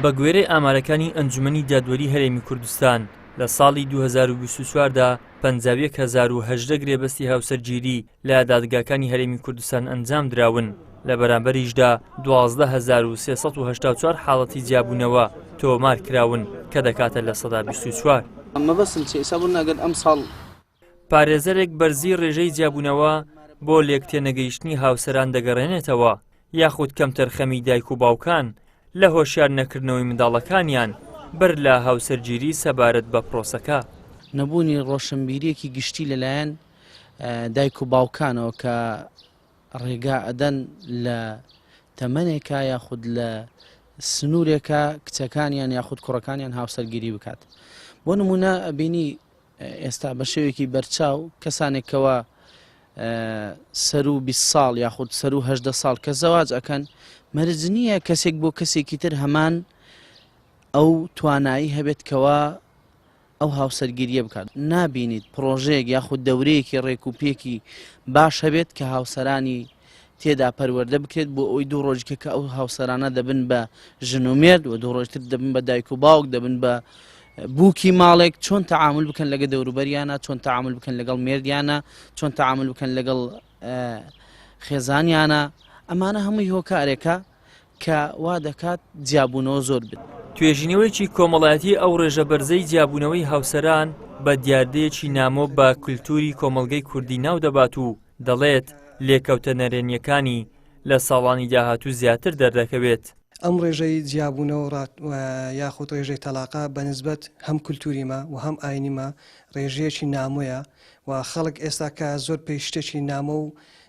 بە گوێرەی ئامارەکانی ئەنجومەنی دادوەری هەرێمی کوردستان لە ساڵی 2024دا 51,018 گرێبەستی هاوسەرگیری لە دادگاکانی هەرێمی کوردستان ئەنجام دراون. لە بەرامبەریشدا 12,384 حاڵەتی جیابوونەوە تۆمار کراون کە دەکاتە لە سەدا 24. پارێزەرێک بەرزی ڕێژەی جیابوونەوە بۆ لێکتێنەگەیشتنی هاوسەران دەگەڕێنێتەوە یاخود کەم تەرخەمی دایک و باوکان لە هۆشیار نەکردنەوەی منداڵەکانیان بەر لە هاوسەرگیری سەبارەت بە پرۆسەکە. نەبوونی ڕۆشنبیریەکی گشتی لەلایەن دایک و باوکانەوە کە ڕێگا ئەدەن لە تەمەنێکە یاخود لە سنوورێکە کچەکانیان یاخود کوڕەکانیان هاوسەرگیری بکات. بۆ نمونە ئەبینی ئێستا بە شێوێکی بەرچاو کەسانێکەوە سەر و 20 ساڵ یاخود سەر و 18 ساڵ کە زەواج ئەکەن مەرج نییە کەسێک بۆ کەسێکی تر هەمان ئەو توانایی هەبێت کەوە ئەو هاوسەرگیریە بکات. نابینیت پرۆژەیەک یاخود دەورەیەکی ڕێکوپێکی باش هەبێت کە هاوسەرانی تێدا پەروەردە بکرێت بۆ ئەوی دوو ڕۆژکە کە ئەو هاوسەرانە دەبن بە ژن و مێرد و دوو ڕۆژتر دەبن بە دایک و باوک دەبن بە بووکی ماڵێک چۆن تەعامل بکەن لەگە دەوروبەریانە، چۆن تەعامل بکەن لەگەڵ مێردیانە، چۆن تەعامل بکەن لەگەڵ خێزانیانە. ئەمانە هەمووی هۆکارێکە کە وا دەکات جیابوونەوە زۆر بێت. توێژینەوەیکی کۆمەڵایەتی ئەو ڕێژە بەرزەی جیابوونەوەی هاوسەران بە دیاردەیەکی نامۆ بە کولتوری کۆمەڵگەی کوردی ناو دەبات و دەڵێت لێکەوتە نەرێنیەکانی لە ساڵانی داهاتوو زیاتر دەردەکەوێت. ئەم ڕێژەی جیابوونەوە یاخود ڕێژەی تەلاقا بەنسبەت هەم کولتوریمە و هەم ئاینیمە ڕێژەیەکی نامۆیە و خەڵک ئێستا کە زۆر پێشتێکی نامۆ و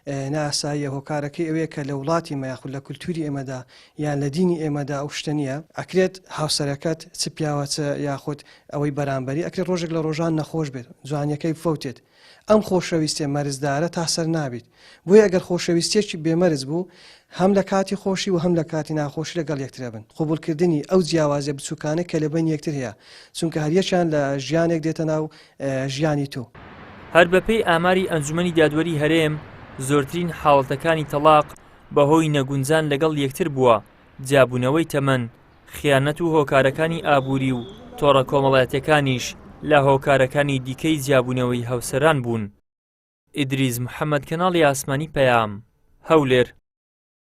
ناساییە هۆکارەکەی ئەوەیە کە لە وڵاتی مە یاخود لە کولتوری ئێمەدا یان لە دینی ئێمەدا ئەو شتە نییە ئەکرێت هاوسەرەکەت چ پیاوەچە یاخود ئەوەی بەرامبەری ئەکرێت ڕۆژێک لە ڕۆژان نەخۆش بێت جوانیەکەی فەوتێت. ئەم خۆشەویستێ مەرزدارە تا سەر نابێت. بۆیە ئەگەر خۆشەویستێکی بێمەرز بوو هەم لە کاتی خۆشی و هەم لە کاتی ناخۆشی لەگەڵ یەکترە بن. قبولکردنی ئەو جیاوازە بچووکانە کە لە بین یەکتر هەیە چونکە هەریەکیان لە ژیانێک دێتە ناو ژیانی تۆ. هەر بەپێی ئاماری ئەنجومەنی دادوەری هەرێم زۆرترین حاڵەتەکانی تەلاق بەهۆی نەگونجان لەگەڵ یەکتر بووە. جیابوونەوەی تەمەن، خیانەت و هۆکارەکانی ئابووری و تۆڕە کۆمەڵایەتیەکانیش لە هۆکارەکانی دیکەی جیابوونەوەی هاوسەران بوون. ئیدریس محەممەد، کەناڵی ئاسمانی پەیام، هەولێر.